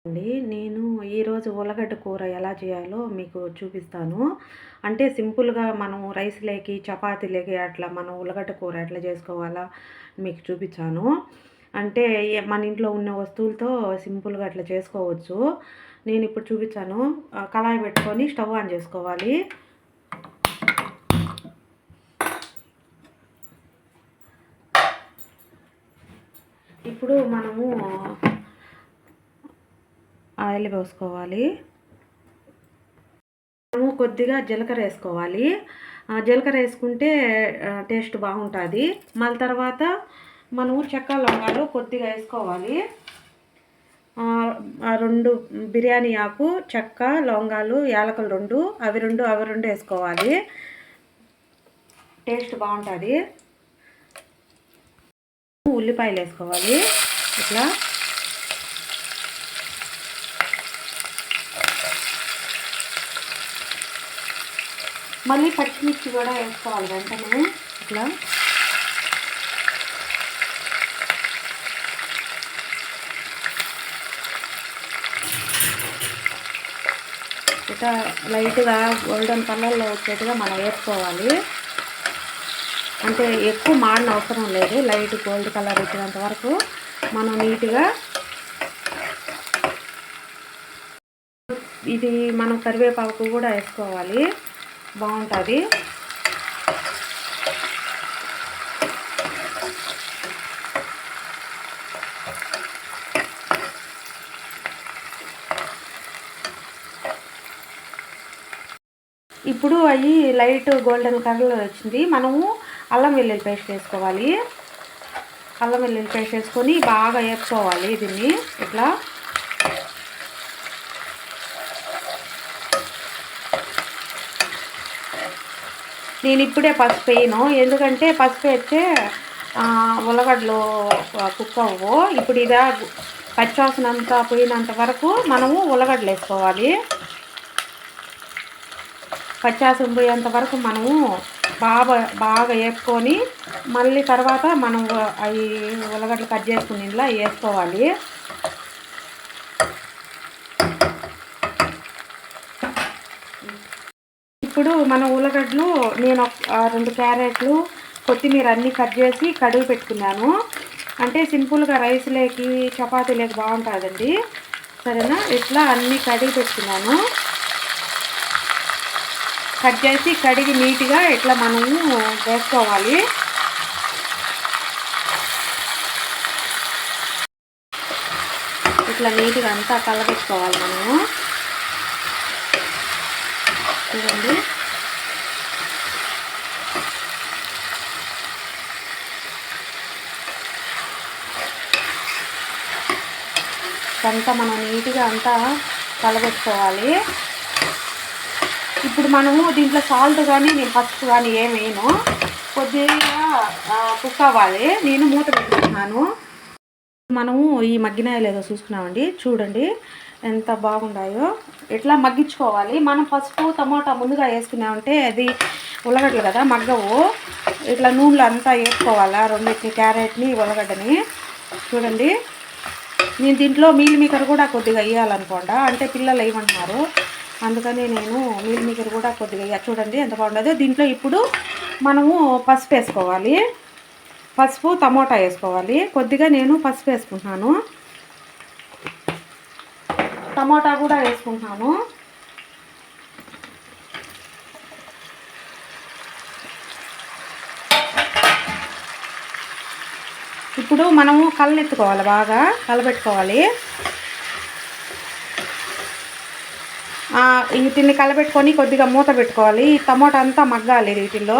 అండి నేను ఈరోజు ఉల్లగడ్డ కూర ఎలా చేయాలో మీకు చూపిస్తాను. అంటే సింపుల్‌గా మనం రైస్‌లోకి, చపాతీలోకి అట్లా మనం ఉల్లగడ్డ కూర ఎట్లా చేసుకోవాలా మీకు చూపించాను. అంటే మన ఇంట్లో ఉన్న వస్తువులతో సింపుల్‌గా అట్లా చేసుకోవచ్చు. నేనిప్పుడు చూపించాను. కళాయి పెట్టుకొని స్టవ్ ఆన్ చేసుకోవాలి. ఇప్పుడు మనము ఆయిల్ పోసుకోవాలి. మనము కొద్దిగా జీలకర్ర వేసుకోవాలి. జీలకర్ర వేసుకుంటే టేస్ట్ బాగుంటుంది. మళ్ళీ తర్వాత మనము చెక్క లవంగాలు కొద్దిగా వేసుకోవాలి. 2 బిర్యానీ ఆకు, చెక్క, లవంగాలు, యాలకులు 2 అవి 2 వేసుకోవాలి. టేస్ట్ బాగుంటుంది. ఉల్లిపాయలు వేసుకోవాలి ఇట్లా. మళ్ళీ పచ్చిమిర్చి కూడా వేసుకోవాలి వెంటనే ఇట్లా. ఇట్లా లైట్గా గోల్డెన్ కలర్లో వచ్చేట్టుగా మనం వేసుకోవాలి. అంటే ఎక్కువ మాడిన అవసరం లేదు. లైట్ గోల్డ్ కలర్ వచ్చేంత వరకు మనం నీట్గా ఇది మనం కరివేపాకు కూడా వేసుకోవాలి, బాగుంటుంది. ఇప్పుడు అవి లైట్ గోల్డెన్ కలర్లో వచ్చింది. మనము అల్లం వెల్లుల్లి పేస్ట్ వేసుకోవాలి. అల్లం వెల్లుల్లి పేస్ట్ వేసుకొని బాగా వేసుకోవాలి దీన్ని ఇట్లా. నేను ఇప్పుడే పసుపు వేయను, ఎందుకంటే పసుపు వేస్తే ఉల్లగడ్డలు కుక్ అవ్వవు. ఇప్పుడు ఇదా పచ్చివాసన అంతా పోయినంత వరకు మనము ఉల్లగడ్డలు వేసుకోవాలి. పచ్చివాసన పోయేంత వరకు మనము బాగా వేసుకొని మళ్ళీ తర్వాత మనం అవి ఉల్లగడ్డలు కట్ చేసుకుని ఇలా వేసుకోవాలి. ఇప్పుడు మన ఉల్లగడ్డలు నేను 2 క్యారెట్లు, కొత్తిమీర అన్నీ కట్ చేసి కడిగి పెట్టుకున్నాను. అంటే సింపుల్గా రైస్లోకి, చపాతీలోకి బాగుంటుందండి. సరేనా, ఇట్లా అన్నీ కడిగి పెట్టుకున్నాను. కట్ చేసి కడిగి నీట్గా ఇట్లా మనము వేసుకోవాలి. ఇట్లా నీట్గా అంతా కలబెట్టుకోవాలి మనము. చూడండి, అంతా మనం నీట్గా అంతా కలబెట్టుకోవాలి. ఇప్పుడు మనము దీంట్లో సాల్ట్ కానీ నేను పసుపు కానీ ఏమి వేయను, కొద్దిగా కుక్ అవ్వాలి. నేను మూత పెట్టుకుంటున్నాను. మనము ఈ మగ్గినాయలు ఏదో చూసుకున్నామండి, చూడండి ఎంత బాగున్నాయో. ఇట్లా మగ్గించుకోవాలి. మనం పసుపు టమోటా ముందుగా వేసుకున్నామంటే అది ఉల్లగడ్డలు కదా మగ్గవు. ఇట్లా నూనెలో అంతా వేసుకోవాలా, రెండింటిని, క్యారెట్ని, ఉల్లగడ్డని. చూడండి, నేను దీంట్లో మీల్ మేకర్ కూడా కొద్దిగా వేయాలనుకోండా, అంటే పిల్లలు వేయమంటున్నారు, అందుకని నేను మీల్ మేకర్ కూడా కొద్దిగా చూడండి ఎంత బాగుంటుందో. దీంట్లో ఇప్పుడు మనము పసుపు వేసుకోవాలి. పసుపు, టమోటా వేసుకోవాలి. కొద్దిగా నేను పసుపు వేసుకుంటున్నాను, టమోటా కూడా వేసుకుంటున్నాను. ఇప్పుడు మనము కళ్ళెత్తుకోవాలి, బాగా కలబెట్టుకోవాలి. వీటిని కలబెట్టుకొని కొద్దిగా మూత పెట్టుకోవాలి. ఈ టమోటా అంతా మగ్గాలి వీటిల్లో.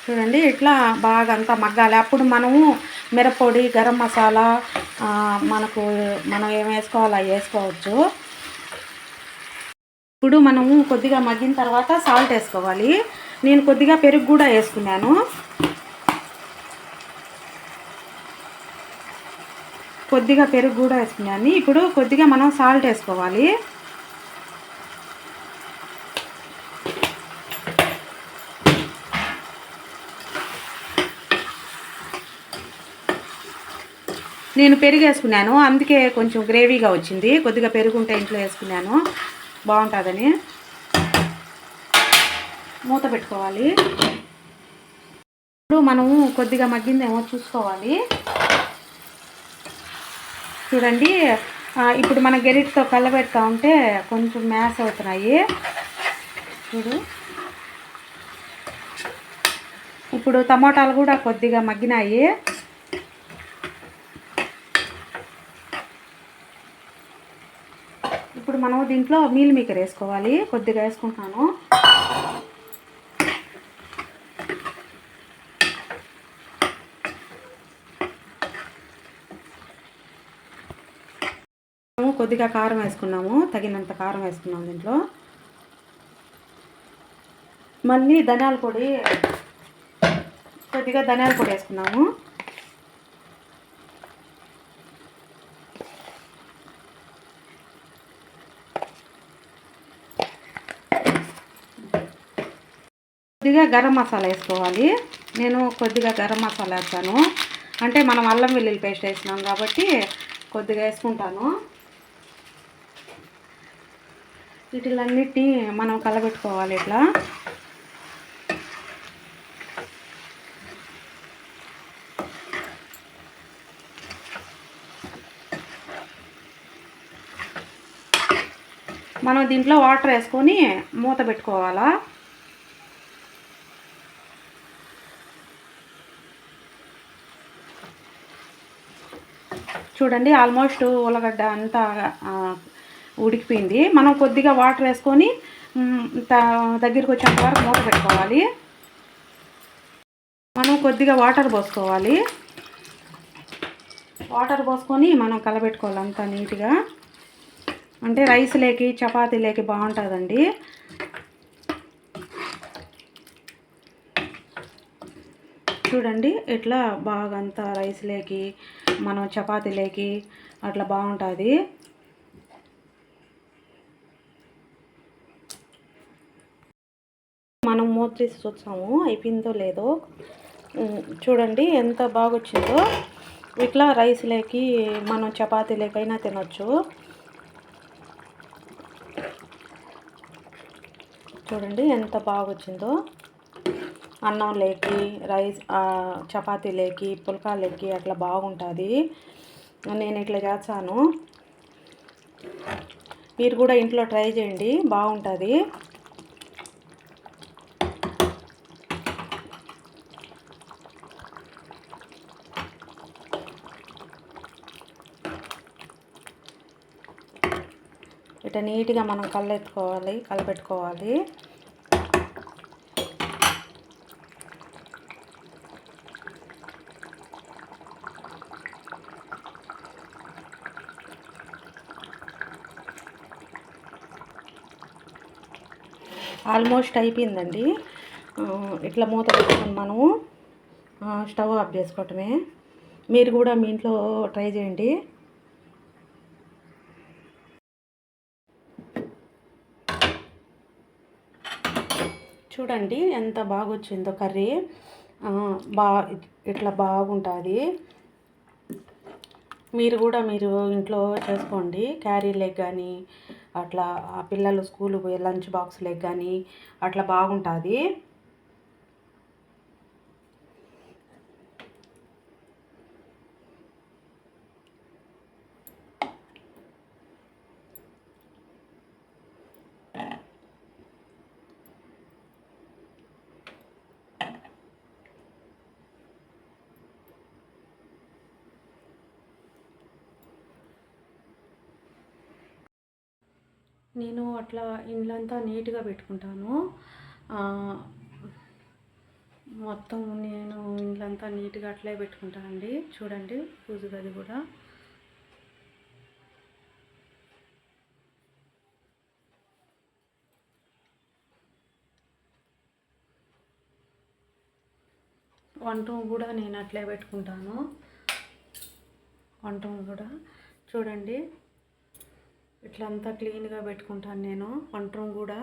చూడండి, ఇట్లా బాగా అంతా మగ్గాలి. అప్పుడు మనము మిరప్పొడి, గరం మసాలా మనం ఏం వేసుకోవాలో అవి వేసుకోవచ్చు. ఇప్పుడు మనము కొద్దిగా మగ్గిన తర్వాత సాల్ట్ వేసుకోవాలి. నేను కొద్దిగా పెరుగు కూడా వేసుకున్నాను. కొద్దిగా పెరుగు కూడా వేసుకున్నాను. ఇప్పుడు కొద్దిగా మనం సాల్ట్ వేసుకోవాలి. నేను పెరుగు వేసుకున్నాను, అందుకే కొంచెం గ్రేవీగా వచ్చింది. కొద్దిగా పెరుగు ఉంటే ఇంట్లో వేసుకున్నాను, బాగుంటుందని. మూత పెట్టుకోవాలి. ఇప్పుడు మనము కొద్దిగా మగ్గిందేమో చూసుకోవాలి. చూడండి, ఇప్పుడు మన గెరిటితో కళ్ళబెడతా ఉంటే కొంచెం మ్యాష్ అవుతున్నాయి. చూడు, ఇప్పుడు టమోటాలు కూడా కొద్దిగా మగ్గినాయి. ఇప్పుడు మనం దీంట్లో మీల్ మేకర్ వేసుకోవాలి. కొద్దిగా వేసుకుంటున్నాను. కొద్దిగా కారం వేసుకున్నాము, తగినంత కారం వేసుకున్నాము దీంట్లో. మళ్ళీ ధనియాల పొడి, కొద్దిగా ధనియాల పొడి వేసుకున్నాము. కొద్దిగా గరం మసాలా వేసుకోవాలి. నేను కొద్దిగా గరం మసాలా వేస్తాను, అంటే మనం అల్లం వెల్లుల్లి పేస్ట్ వేసినాం కాబట్టి కొద్దిగా వేసుకుంటాను. వీటిలన్నిటినీ మనం కలబెట్టుకోవాలి ఇట్లా. మనం దీంట్లో వాటర్ వేసుకొని మూత పెట్టుకోవాలా. చూడండి, ఆల్మోస్ట్ ఉల్లగడ్డ అంతా ఉడికిపోయింది. మనం కొద్దిగా వాటర్ వేసుకొని దగ్గరికి వచ్చేంత వరకు మూత పెట్టుకోవాలి. మనం కొద్దిగా వాటర్ పోసుకోవాలి. వాటర్ పోసుకొని మనం కలబెట్టుకోవాలి అంతా నీట్గా. అంటే రైస్లోకి చపాతీలోకి బాగుంటుందండి. చూడండి, ఇట్లా బాగా అంతా రైస్లోకి మనం చపాతీలోకి అట్లా బాగుంటుంది. మనం మూత తీసి చూసాము అయిపోయిందో లేదో. చూడండి ఎంత బాగా వచ్చిందో. ఇట్లా రైస్లోకి మనం చపాతీలోకైనా తినొచ్చు. చూడండి ఎంత బాగా వచ్చిందో. అన్నంలోకి, రైస్, చపాతీలోకి, పుల్కాలోకి అట్లా బాగుంటుంది. నేను ఇట్లా చేస్తాను, మీరు కూడా ఇంట్లో ట్రై చేయండి, బాగుంటుంది. ఇట్లా నీట్గా మనం కలపెట్టుకోవాలి. ఆల్మోస్ట్ అయిపోయిందండి. ఇట్లా మూత పెట్టుకొని మనము స్టవ్ ఆఫ్ చేసుకోవటమే. మీరు కూడా మీ ఇంట్లో ట్రై చేయండి. చూడండి ఎంత బాగా వచ్చిందో కర్రీ. ఇట్లా బాగుంటుంది. మీరు ఇంట్లో చేసుకోండి. క్యారీలకు కానీ అట్లా పిల్లలు స్కూల్కి పోయే లంచ్ బాక్స్లకు కానీ అట్లా బాగుంటుంది. నేను అట్లా ఇండ్లంతా నీట్గా పెట్టుకుంటాను. మొత్తం నేను ఇండ్లంతా నీట్గా అట్లే పెట్టుకుంటానండి. చూడండి, పూజ గది కూడా వంట రూమ్ కూడా నేను అట్లే పెట్టుకుంటాను. వంట రూమ్ కూడా చూడండి ఇట్లా అంతా క్లీన్గా పెట్టుకుంటాను నేను. వంట రూమ్ కూడా